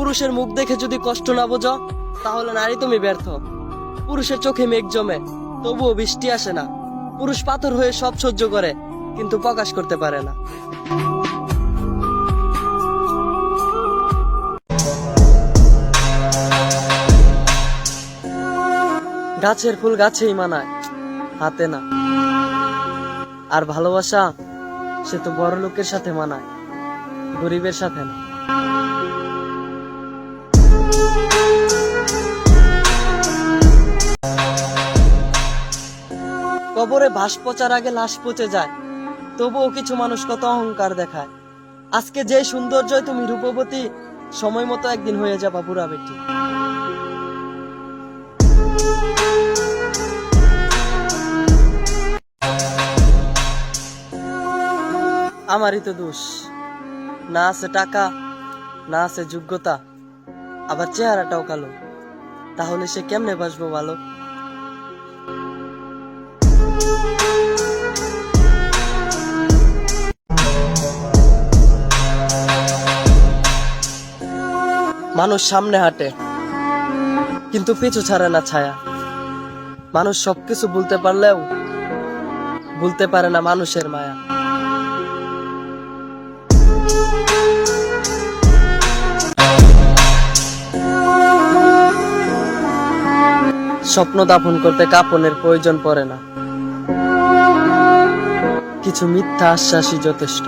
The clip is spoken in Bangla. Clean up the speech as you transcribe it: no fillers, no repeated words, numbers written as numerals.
পুরুষের মুখ দেখে যদি কষ্ট না বোঝো, তাহলে নারী তুমি ব্যর্থ। পুরুষের চোখে মেঘ জমে, তবুও বৃষ্টি আসে না। পুরুষ পাথর হয়ে সব সহ্য করে, কিন্তু প্রকাশ করতে পারে না। গাছের ফুল গাছেই মানায়, হাতে না। আর ভালোবাসা, সে তো বড় লোকের সাথে মানায়, গরিবের সাথে না। কবরে ভাস পচার আগে লাশ পচে যায়, তবুও কিছু মানুষ কত অহংকার দেখায়। আজকে যে সৌন্দর্য তুমি রূপবতী, সময় মতো একদিন হয়ে যাবা বুড়া বেটি। আমারই তো দোষ, না আছে টাকা, না আছে যোগ্যতা, আবার চেহারাটাও কালো। তাহলে সে কেমনে বাসবো ভালো? মানুষ সামনে হাঁটে, কিন্তু পিছু ছাড়ে না ছায়া। মানুষ সবকিছু ভুলতে পারলেও ভুলতে পারে না মানুষের মায়া। স্বপ্ন দাফন করতে কাফনের প্রয়োজন পড়ে না, কিছু মিথ্যা আশ্বাসই যথেষ্ট।